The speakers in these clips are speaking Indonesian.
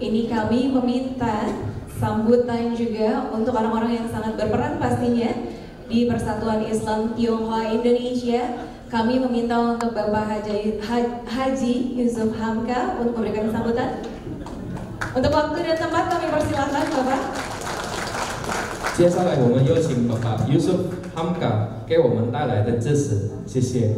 Ini kami meminta sambutan juga untuk orang-orang yang sangat berperan pastinya di Persatuan Islam Tionghoa Indonesia. Kami meminta untuk Bapak Haji Yusuf Hamka untuk memberikan sambutan. Untuk waktu dan tempat kami persilahkan Bapak. 接下来我们有请爸爸 Yusuf Hamka 给我们带来的致辞，谢谢。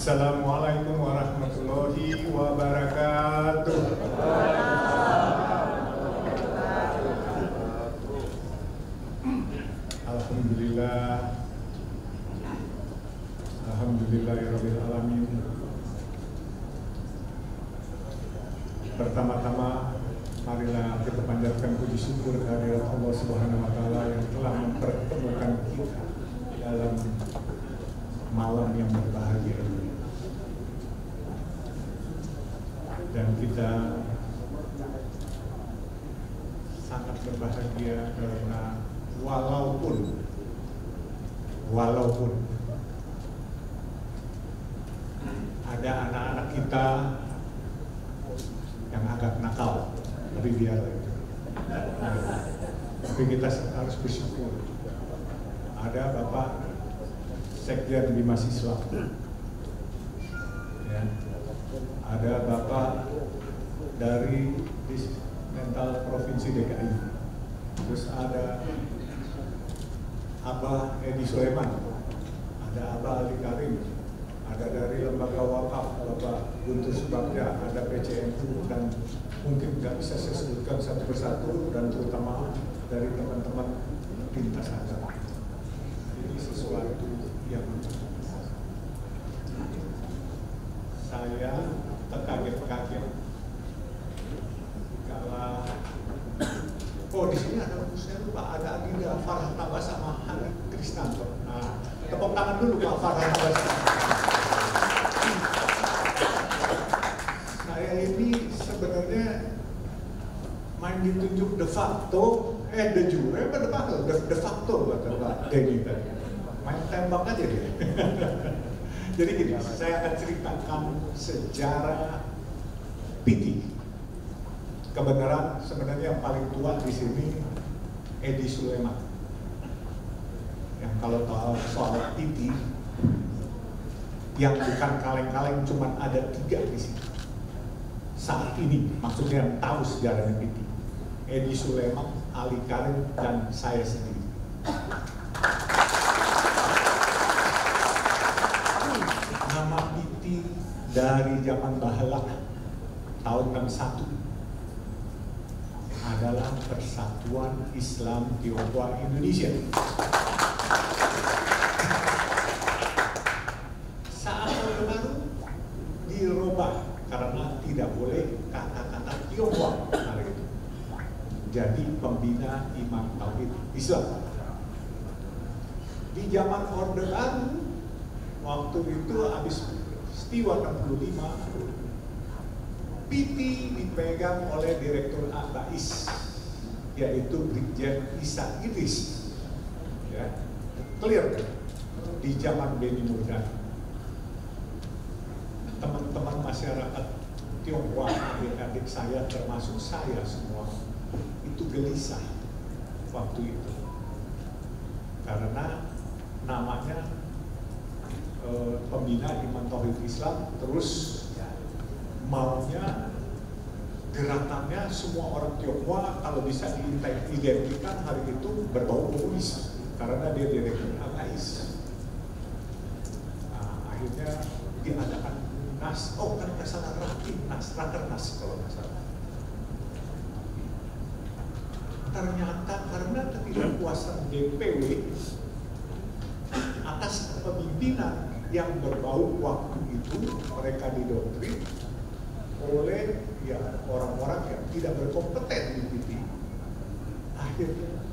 Assalamualaikum warahmatullahi wabarakatuh. Alhamdulillah, alhamdulillahirabbil alamin. Pertama-tama, marilah kita panjatkan puji syukur kehadirat Allah Subhanahu wa taala yang telah mempertemukan kita dalam malam yang berbahagia ini. Dan kita sangat berbahagia karena walaupun ada anak-anak kita yang agak nakal, tapi biarlah itu. Tapi kita harus bersyukur ada Bapak Sekjen di mahasiswa, ya. Ada Bapak dari Mental Provinsi DKI, terus ada Abah Edi Sulaiman, ada Abah Ali Karim, ada dari Lembaga Wakaf Bapak Guntur Subagja, ada PCNU, dan mungkin nggak bisa saya sebutkan satu persatu, dan terutama dari teman-teman lintas agama. Ini sesuatu yang saya terkaget-kaget kalau di sini ada, saya lupa, ada agenda Farhan Abbas sama Hani Kristanto. Nah, tepuk tangan dulu Pak Farhan Abbas. Saya ini sebenarnya main ditunjuk de facto, de jure apa de facto? De facto kata Pak Denny tadi. Main tembak aja dia. Jadi gini, saya akan ceritakan sejarah PT. Kebenaran sebenarnya yang paling tua di sini Edi Sulaiman. Yang kalau tahu soal PT, yang bukan kaleng-kaleng cuma ada 3 di sini. Saat ini, maksudnya yang tahu sejarahnya PT. Edi Sulaiman, Ali Karim, dan saya sendiri. Nama PT dari zaman Bahlak tahun 61 adalah Persatuan Islam Tionghoa Indonesia. Saat Orde Baru dirubah karena tidak boleh kata-kata Tionghoa hari itu. Jadi pembina Imam Tauhid Islam. Di zaman Orde Baru, waktu itu habis peristiwa 65, PT dipegang oleh Direktur ABAIS, yaitu Brigjen Isa Idris. Ya, clear di zaman Beni Murdani. Teman-teman masyarakat Tionghoa, adik-adik saya termasuk saya semua, itu gelisah waktu itu. Karena namanya pembina Imam Tauhid Islam, terus maunya gerakannya semua orang Tionghoa kalau bisa diidentikan hari itu berbau komunis karena dia direktur ABAIS. Nah, akhirnya diadakan Nas, kan nggak salah Rakernas kalau nggak salah. Ternyata karena ketidakpuasan DPW atas kepemimpinan yang berbau waktu itu, mereka didoktrin oleh ya orang-orang yang tidak berkompeten di PT. Akhirnya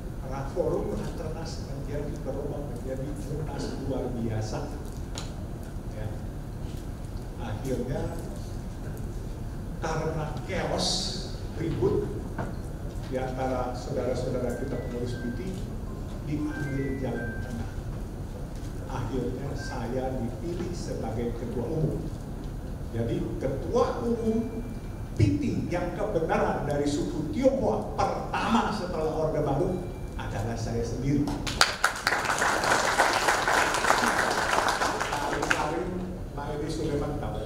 Forum Rakernas menjadi berubah menjadi munas luar biasa. Ya. Akhirnya karena chaos ribut di antara saudara-saudara kita pengurus PT, diambil jalan tengah. Akhirnya saya dipilih sebagai ketua umum. Jadi ketua umum PT yang kebenaran dari suku Tionghoa pertama setelah Orde Baru adalah saya sendiri. Saling Pak Edi Suleman tahu.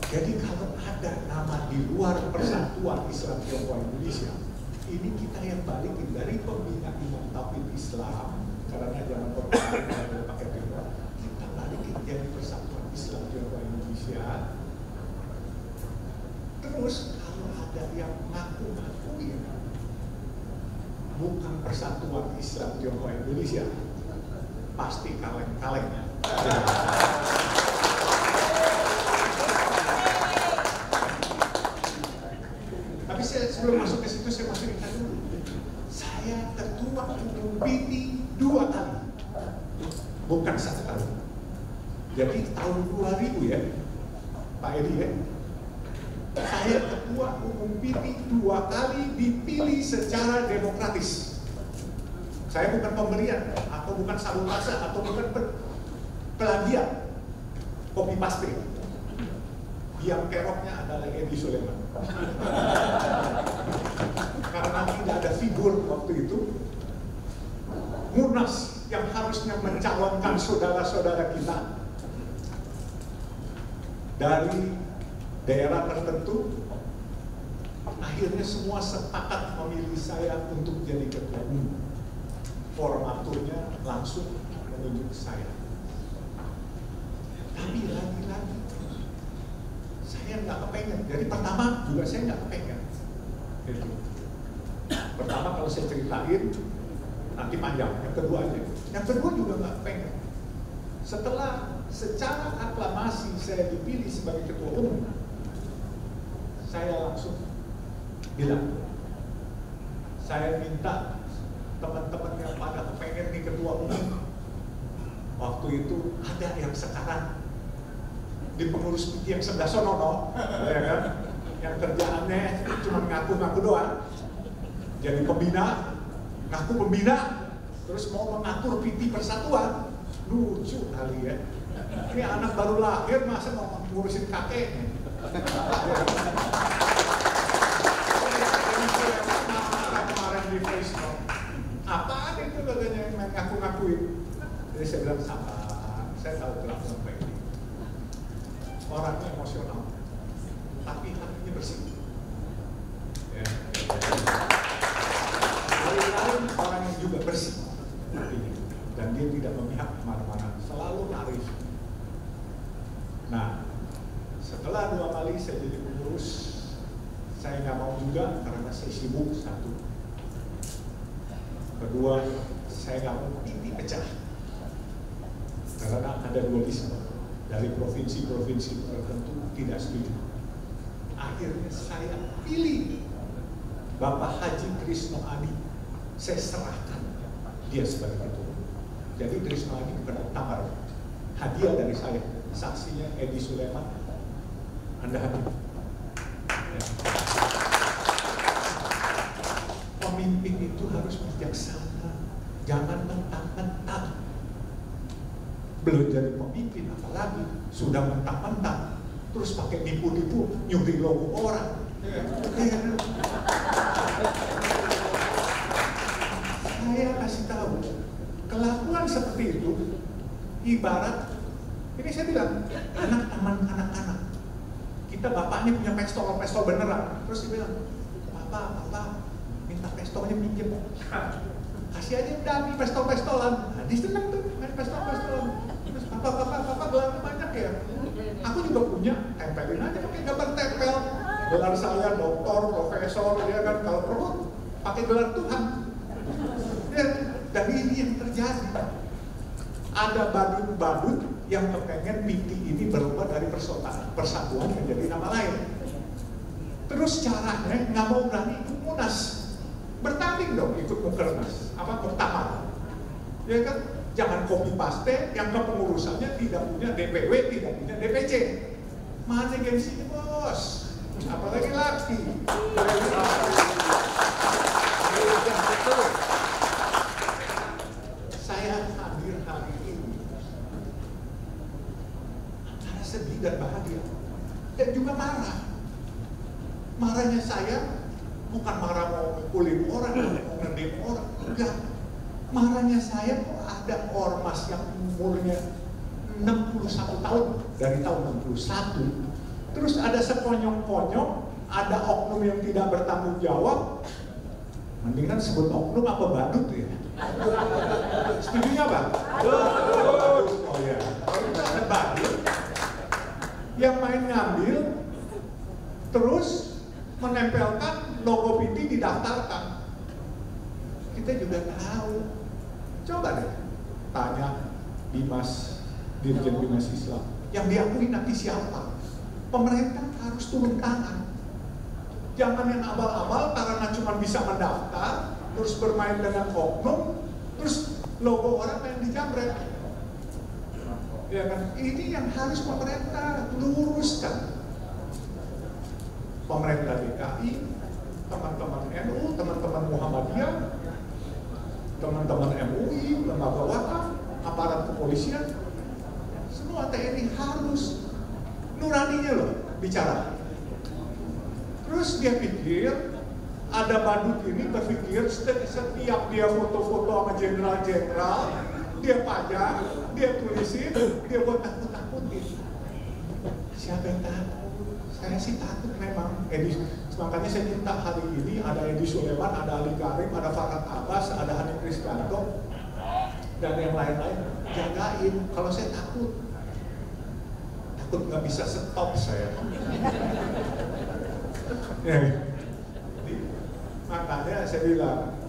Jadi kalau ada nama di luar Persatuan Islam Tionghoa Indonesia, ini kita yang balikin dari pembina Imam Tauhid Islam, karena jangan pertama pakai Tionghoa, kita balikin jadi Persatuan Islam Tionghoa Indonesia. Terus kalau ada yang ngaku-ngakuin bukan Persatuan Islam Tionghoa Indonesia, pasti kaleng-kaleng. Tapi sebelum masuk ke situ, saya mau cerita dulu. Saya ketua umum PT 2 kali, bukan 1 kali. Jadi tahun 2000 ya, Pak Edi ya. Saya ketua umum PT 2 kali dipilih secara demokratis. Saya bukan pemberian, atau bukan sabotase, atau bukan plagiat, copy paste. Yang keroknya adalah Edi Suleman. Karena tidak ada figur waktu itu, Munas yang harusnya mencalonkan saudara-saudara kita dari daerah tertentu, akhirnya semua sepakat memilih saya untuk jadi ketua umum. Formaturnya langsung menunjuk saya. Tapi lagi-lagi saya nggak kepengen. Jadi pertama juga saya nggak kepengen. Gitu. Pertama kalau saya ceritain nanti panjang. Yang kedua aja. Yang kedua juga nggak kepengen. Setelah secara aklamasi saya dipilih sebagai ketua umum, saya langsung bilang, saya minta teman-teman yang pada kepengen nih ketua umum. Waktu itu ada yang sekarang di pengurus PT yang sebelah sono, ya kan? Yang kerjaannya cuma ngaku-ngaku doang. Jadi pembina, ngaku pembina, terus mau mengatur PT Persatuan. Lucu kali ya. Ini anak baru lahir masa mau ngurusin kakeknya. Kemarin di Facebook, apaan itu katanya yang main ngaku-ngakuin. Jadi saya bilang sama, saya tahu kelakuan Pak ini. Orangnya emosional, tapi hatinya bersih. Ya. Lain-lain orang yang juga bersih, dan dia tidak memihak kemana-mana, selalu arif. Nah, setelah 2 kali saya jadi pengurus, saya nggak mau juga karena saya sibuk, 1. Kedua, saya nggak mau PT pecah karena ada dualisme dari provinsi-provinsi tertentu tidak setuju. Akhirnya saya pilih Bapak Haji Krisno Adi, saya serahkan dia sebagai ketua. Jadi Krisno Adi bukan tamar, hadiah dari saya. Saksinya Edi Suleman, Anda hadir. Ya. Pemimpin itu harus bijaksana, jangan mentang-mentang. Belum jadi pemimpin, apalagi sudah mentang-mentang, terus pakai nipu-nipu, nyuri logo orang. Saya kasih tahu, kelakuan seperti itu ibarat, ini saya bilang, anak aman anak-anak. Kita bapaknya punya pistol beneran, terus dia bilang, Papa, minta pistolnya pinjem. Kasih aja dami pistol-pistolan. Nah, dia seneng tuh main pistol-pistolan. Terus Papa gelarnya banyak ya. Aku juga punya, tempelin aja pakai gambar tempel. Gelar saya doktor, profesor, ya kan. Kalau perlu pakai gelar Tuhan. Ya, dan ini yang terjadi. Ada badut-badut yang kepengen PT ini berubah dari persatuan menjadi nama lain. Terus caranya nggak mau berani ikut Munas. bertanding dong ikut mukernas, muktamar. Ya kan? Jangan copy paste yang kepengurusannya tidak punya DPW, tidak punya DPC. Mana gengsinya bos? Apalagi laki. Saya hadir hari ini antara sedih dan bahagia, dan juga marah. Marahnya saya bukan marah mau mukulin orang, mau ngedem orang, enggak. Marahnya saya kok ada ormas yang umurnya 61 tahun, dari tahun 61, terus ada sekonyong-konyong, ada oknum yang tidak bertanggung jawab. Mendingan sebut oknum apa badut ya? Setujunya Bang? Oh ya, itu ada badut yang main ngambil, terus menempelkan logo PT didaftarkan. Kita juga tahu. Coba deh tanya Dimas, Dirjen Bimas Islam, yang diakui nanti siapa? Pemerintah harus turun tangan. Jangan yang abal-abal karena cuma bisa mendaftar, terus bermain dengan oknum, terus logo orang yang dijamret. Ya kan? Ini yang harus pemerintah luruskan. Pemerintah DKI, teman-teman NU, teman-teman Muhammadiyah, teman-teman MUI, lembaga wakaf, aparat kepolisian, semua TNI harus nuraninya loh bicara. Terus dia pikir, ada badut ini berpikir setiap dia foto-foto sama jenderal-jenderal, dia pajang, dia tulisin, dia buat takut-takutin. Siapa yang takut? Saya sih takut memang. Makanya saya minta hari ini ada Edi Suleman, ada Ali Karim, ada Farhad Abbas, ada Hani Kristianto, dan yang lain-lain. Jagain. Kalau saya takut nggak bisa stop saya. Makanya saya bilang,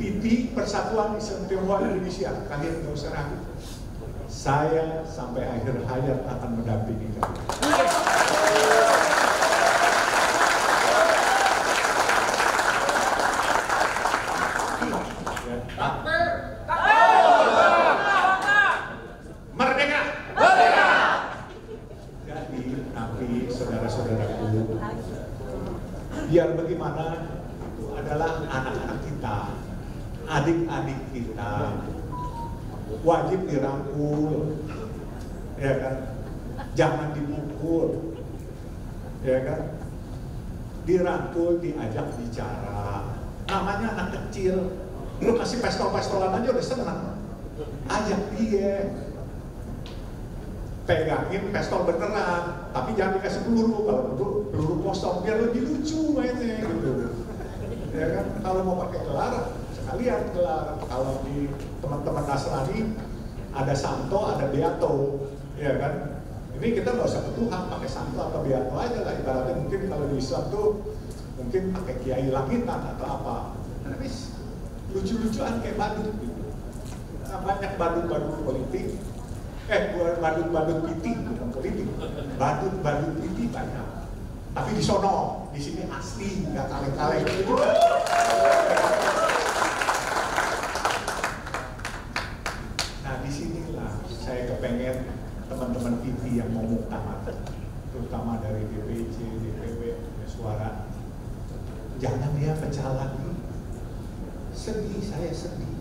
PT Persatuan Islam Tionghoa Indonesia, kalian nggak usah ragu. Saya sampai akhir hayat akan mendampingi kalian. Merdeka! Merdeka! Jadi, tapi saudara-saudaraku, biar bagaimana itu adalah anak-anak kita, adik-adik kita, wajib dirangkul, ya kan? Jangan dipukul, ya kan? Dirangkul, diajak bicara. Namanya anak kecil, lu kasih pistol-pistolan aja udah senang. Ajak dia, pegangin pistol beneran, tapi jangan dikasih peluru. Kalau peluru kosong biar lebih lucu mainnya gitu. Ya kan? Kalau mau pakai gelar, sekalian gelar. Kalau di teman-teman Nasrani ada santo, ada beato, ya kan? Ini kita nggak usah ketuhan, pakai santo atau beato aja lah. Ibaratnya mungkin kalau di Islam tuh mungkin pakai kiai langitan atau apa. Tapi lucu-lucuan kayak badut gitu. Nah, banyak badut-badut politik. Badut-badut PT bukan politik. Badut-badut PT banyak. Tapi di sono, di sini asli, nggak kaleng-kaleng gitu. Nah, disinilah saya kepengen teman-teman PT yang mau muktamar, terutama dari DPC, DPW, suara, jangan dia pecah lagi. Sedih, saya sedih.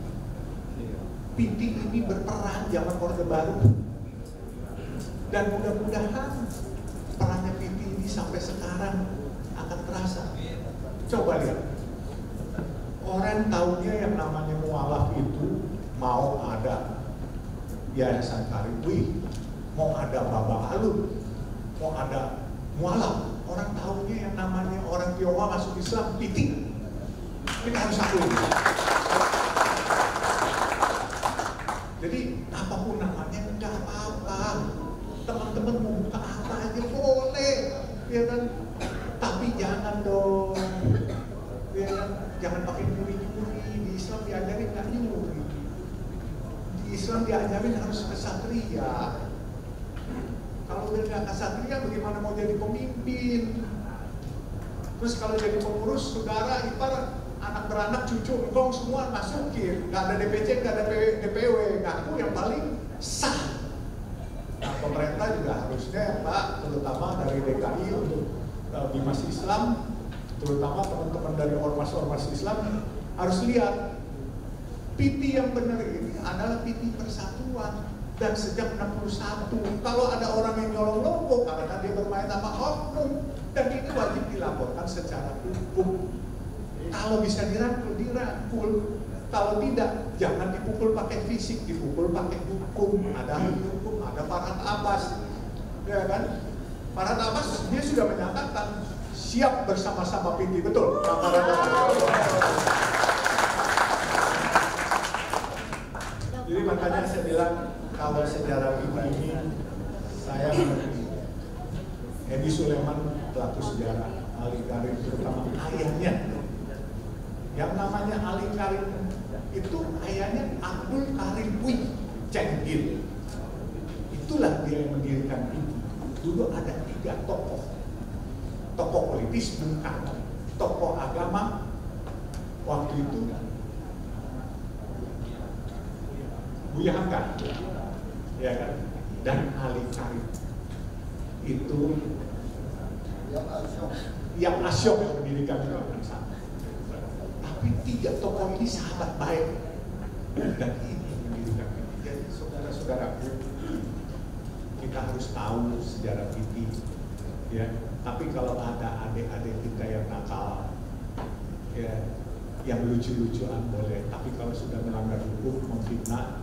PT ini berperan zaman Orde Baru, dan mudah-mudahan perannya PT ini sampai sekarang akan terasa. Coba lihat, orang taunya yang namanya mualaf itu mau ada Yayasan Karim, mau ada Baba Alun, mau ada mualaf. Orang taunya yang namanya orang Tionghoa masuk Islam, PT. Kita harus akui. Jadi apapun namanya nggak apa-apa. Teman-teman mau buka apa aja boleh, ya kan? Tapi jangan dong, ya kan? Jangan pakai nyuri-nyuri. Di Islam diajarin nggak nyuri. Di Islam diajarin harus kesatria. Kalau udah nggak kesatria, bagaimana mau jadi pemimpin? Terus kalau jadi pengurus, saudara ipar anak beranak, cucu, engkong semua masukin, nggak ada DPC, nggak ada DPW, ngaku yang paling sah. Nah, pemerintah juga harusnya Pak, terutama dari DKI untuk Bimas Islam, terutama teman-teman dari ormas-ormas Islam harus lihat PT yang benar ini adalah PT Persatuan dan sejak 61. Kalau ada orang yang nyolong logo karena dia bermain sama oknum, dan ini wajib dilaporkan secara hukum. Kalau bisa dirangkul, dirangkul. Kalau tidak, jangan dipukul pakai fisik, dipukul pakai hukum. Ada hukum, ada Farhad Abbas, ya kan? Farhad Abbas dia sudah menyatakan siap bersama-sama PT, betul? Farhad Abbas. Jadi makanya saya bilang kalau sejarah PT ini saya mengerti. Edi Sulaiman pelaku sejarah, Ali Karim terutama ayahnya. Yang namanya Ali Karim itu ayahnya Abdul Karim Puig Cenggil. Itulah dia yang mendirikan ini. Dulu ada 3 tokoh. Tokoh politis Bung Karno, tokoh agama waktu itu Buya Hamka, ya kan? Dan Ali Karim itu yang Asyok yang mendirikan yang sama. Tapi 3 tokoh ini sahabat baik dan ini mendirikan PT. Jadi saudara-saudaraku, kita harus tahu sejarah PT, ya. Tapi kalau ada adik-adik kita yang nakal, ya, yang lucu-lucuan boleh. Tapi kalau sudah melanggar hukum, memfitnah,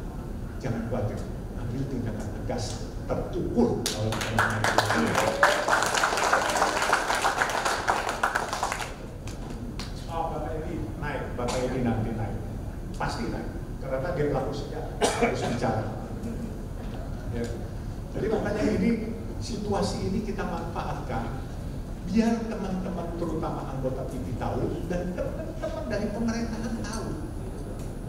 jangan khawatir, ambil tindakan tegas, terukur kalau Bapak ini nanti naik, pasti naik, karena dia pelaku sejarah, harus bicara. Ya. Jadi makanya ini situasi ini kita manfaatkan, biar teman-teman terutama anggota PT tahu dan teman-teman dari pemerintahan tahu.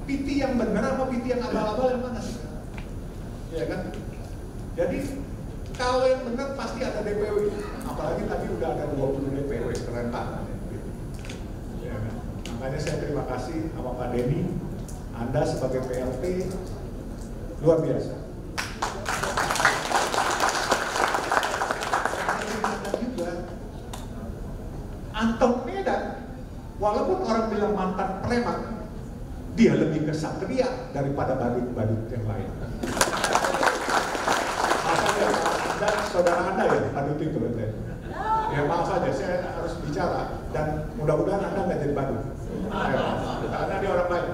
PT yang benar apa PT yang abal-abal yang mana sih? Ya kan? Jadi kalau yang benar pasti ada DPW, apalagi tadi udah ada 20 DPW, keren banget. Ya kan? Makanya saya terima kasih sama Pak Denny, Anda sebagai PLT luar biasa. Juga Anton Medan, walaupun orang bilang mantan preman, dia lebih kesatria daripada badut-badut yang lain. Dan saudara Anda ya, badut itu betul. Ya maaf saja, saya harus bicara dan mudah-mudahan Anda nggak jadi badut. Karena dia orang baik.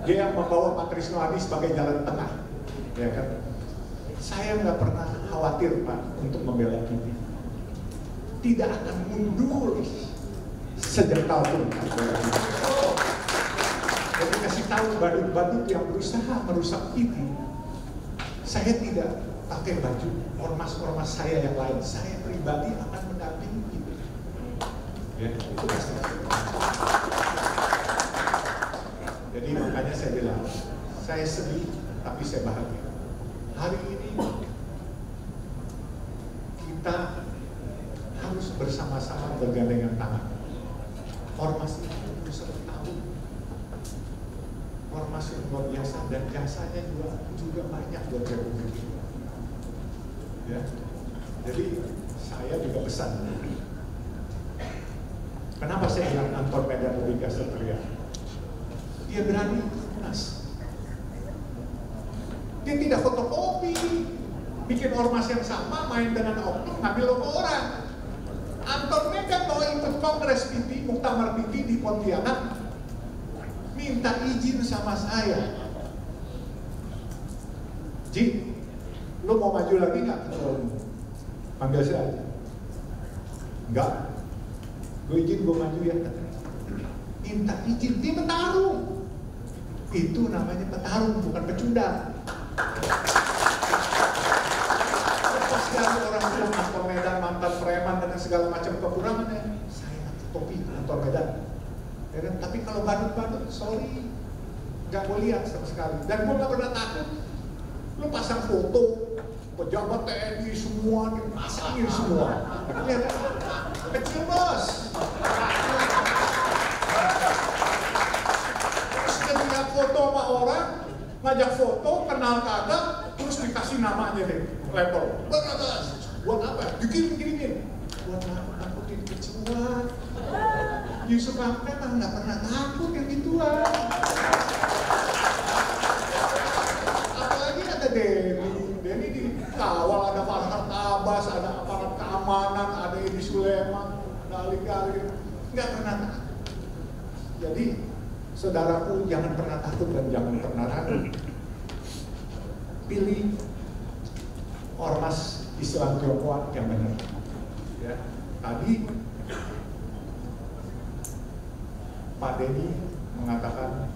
Dia yang membawa Pak Trisno Adi sebagai jalan tengah, ya kan? Saya nggak pernah khawatir Pak untuk membela PT. Tidak akan mundur sejengkal pun. Jadi kasih tahu badut-badut yang berusaha merusak PT. Saya tidak pakai baju ormas-ormas saya yang lain. Saya pribadi akan mendampingi PT. Ya, itu pasti. Jadi makanya saya bilang, saya sedih tapi saya bahagia. Hari ini kita harus bersama-sama bergandengan tangan. Ormas ini 21 tahun. Ormas yang luar biasa dan jasanya juga banyak buat Republik ini. Ya. Jadi saya juga pesan. Kenapa saya bilang Anton Medan lebih kesatria? Dia berani lunas. Dia tidak fotokopi, bikin ormas yang sama, main dengan oknum, ngambil logo orang. Anton Medan mau ikut kongres PT, muktamar PT di Pontianak, minta izin sama saya. Ji, lo mau maju lagi nggak? Panggil saya aja. Enggak, gue izin gue maju ya. Minta izin, dia bertarung. Itu namanya petarung, bukan pecundang. Lepas dari orang bilang Anton Medan mantan preman dengan segala macam kekurangannya, saya topi Anton Medan. Ya kan? Tapi kalau badut-badut, sorry, nggak gue lihat sama sekali. Dan gue nggak pernah takut. Lu pasang foto pejabat TNI semua, dipasangin semua. Lihat, kecil bos. foto sama orang, ngajak foto, kenal kagak, terus dikasih namanya deh, label. Buat apa? Dikirim-kirimin. Buat nakutin kecuan. Yusuf Hamka emang nggak pernah takut yang gituan. Apalagi ada Denny dikawal, ada Farhad Abbas, ada aparat keamanan, ada Edi Sulaiman, ada Ali Karim. Nggak pernah takut. Jadi, saudaraku jangan pernah takut dan jangan pernah ragu. Pilih ormas Islam Tionghoa yang benar. Ya, tadi Pak Denny mengatakan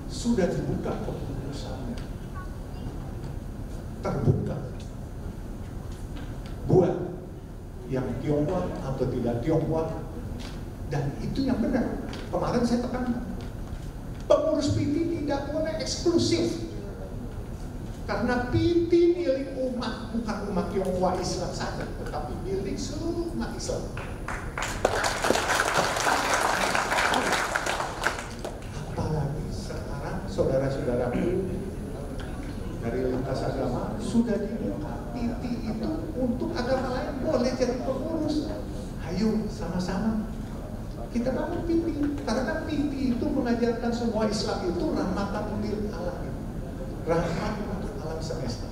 sudah dibuka keputusannya, terbuka buat yang Tionghoa atau tidak Tionghoa, dan itu yang benar. Kemarin saya tekan, pengurus PT tidak boleh eksklusif, karena PT milik umat, bukan umat Tionghoa Islam saja, tetapi milik seluruh umat Islam. Apalagi sekarang saudara-saudaraku dari lintas agama sudah dibuka PT itu untuk agama lain boleh jadi pengurus. Ayo sama-sama kita bangun PT, karena PT itu mengajarkan semua Islam itu rahmatan lil alamin, rahmat untuk alam semesta.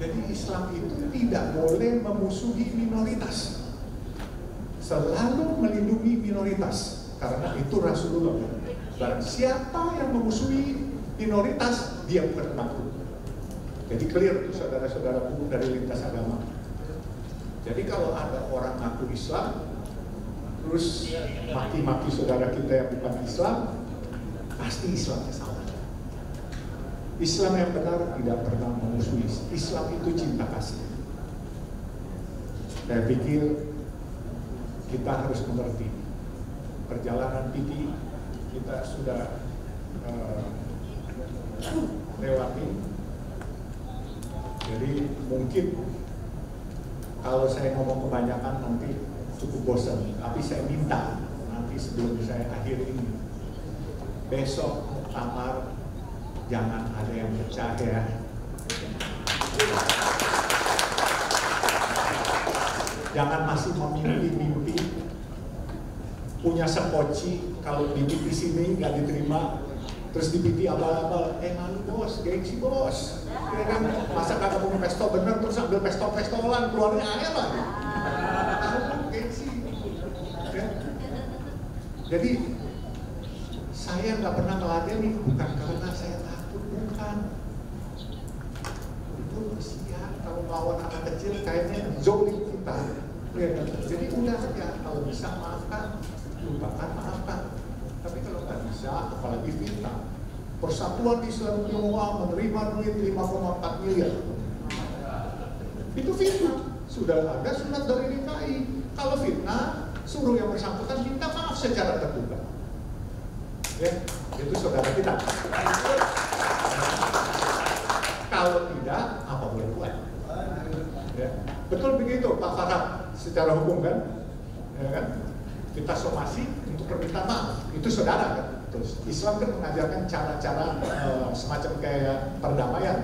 Jadi Islam itu tidak boleh memusuhi minoritas, selalu melindungi minoritas, karena itu Rasulullah. Dan siapa yang memusuhi minoritas, dia bukan umatku. Jadi clear saudara-saudaraku dari lintas agama. Jadi kalau ada orang ngaku Islam, terus maki-maki saudara kita yang bukan Islam, pasti Islamnya salah. Islam yang benar tidak pernah memusuhi. Islam itu cinta kasih. Saya pikir kita harus mengerti perjalanan PT kita sudah lewati. Jadi mungkin kalau saya ngomong kebanyakan nanti cukup bosan, tapi saya minta nanti sebelum saya akhiri ini, besok muktamar jangan ada yang pecah ya. Jangan masih memimpi-mimpi punya sepoci, kalau bibit di sini nggak diterima, terus dibiti abal-abal, malu bos, gengsi bos. Ya kan? Masa kagak punya pesto bener terus ambil pesto-pestolan, keluarnya ayam lagi. Gengsi. Ya. Jadi saya nggak pernah meladeni, bukan karena saya takut, bukan. Itu manusia kalau melawan anak kecil kayaknya zolim kita. Ya, jadi udah aja, kalau bisa maafkan, lupakan, maafkan. Tapi kalau nggak bisa, apalagi fitnah. Persatuan Islam Tionghoa menerima duit 5,4 miliar. Itu fitnah. Sudah ada sunat dari DKI. Kalau fitnah, suruh yang bersangkutan minta maaf secara terbuka. Ya, itu saudara kita. Kalau tidak, apa boleh buat? Ya. Betul begitu Pak Farhad, secara hukum kan? Ya kan? Kita somasi untuk permintaan maaf, itu saudara kan? Terus Islam kan mengajarkan cara-cara semacam kayak perdamaian.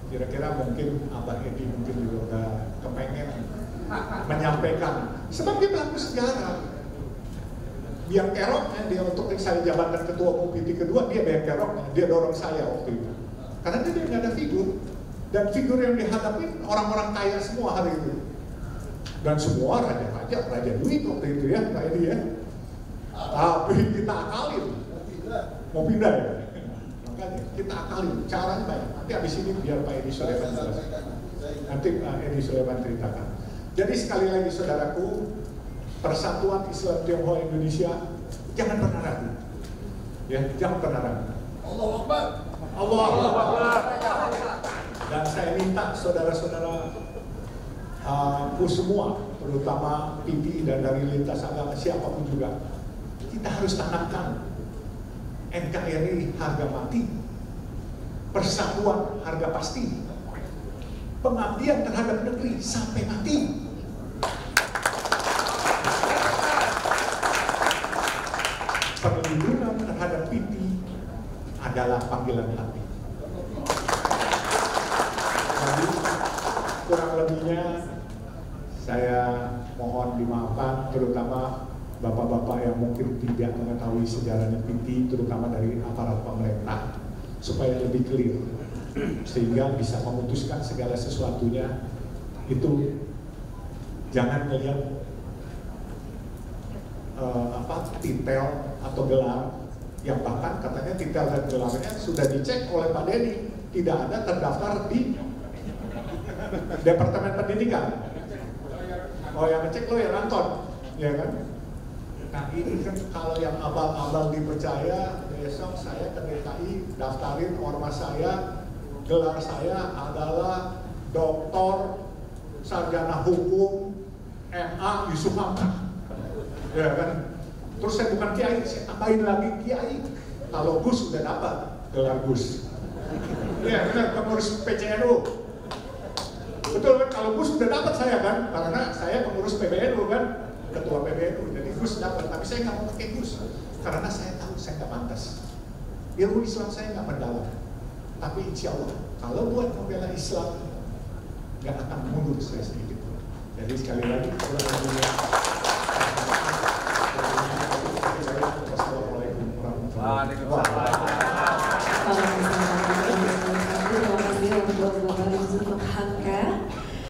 Kira-kira mungkin Abang Edi mungkin juga udah kepengen menyampaikan, sebab dia pelaku sejarah. Biang keroknya dia untuk saya jabatan ketua umum PT kedua, dia biang keroknya, dia dorong saya waktu itu. Karena dia nggak ada figur, dan figur yang dihadapi orang-orang kaya semua hari itu. Dan semua raja-raja, raja duit waktu itu ya, Pak Edi ya. Tapi kita akalin, mau pindah ya. Makanya kita akalin, caranya banyak. Nanti abis ini biar Pak Edi Sulaiman jelaskan. Nanti Pak Edi Sulaiman ceritakan. Jadi sekali lagi saudaraku, Persatuan Islam Tionghoa Indonesia jangan pernah ragu. Ya, jangan pernah ragu. Allahu Akbar. Allahu Akbar. Dan saya minta saudara-saudara semua, terutama PT dan dari lintas agama siapapun juga, kita harus tanamkan NKRI harga mati, persatuan harga pasti, pengabdian terhadap negeri sampai mati. adalah panggilan hati. Jadi kurang lebihnya saya mohon dimaafkan, terutama bapak-bapak yang mungkin tidak mengetahui sejarahnya PT, terutama dari aparat pemerintah, supaya lebih clear, sehingga bisa memutuskan segala sesuatunya. Itu jangan melihat titel atau gelar, yang bahkan katanya titel dan gelarnya sudah dicek oleh Pak Denny, tidak ada terdaftar di Departemen Pendidikan. Oh, yang ngecek lo ya Anton, ya kan? Nah ini kan kalau yang abal-abal dipercaya, besok saya ke DKI daftarin ormas saya, gelar saya adalah Doktor Sarjana Hukum MA Yusuf Hamka, ya kan? Terus saya bukan kiai, saya tambahin lagi kiai. Kalau Gus sudah dapat gelar Gus, ya benar, pengurus PCNU. Betul kan? Kalau Gus sudah dapat saya kan, karena saya pengurus PBNU kan, ketua PBNU. Jadi Gus dapat, tapi saya nggak mau pakai Gus karena saya tahu saya nggak pantas. Ilmu Islam saya nggak mendalam. Tapi insya Allah, kalau buat membela Islam, nggak akan mundur saya sedikit. Jadi sekali lagi,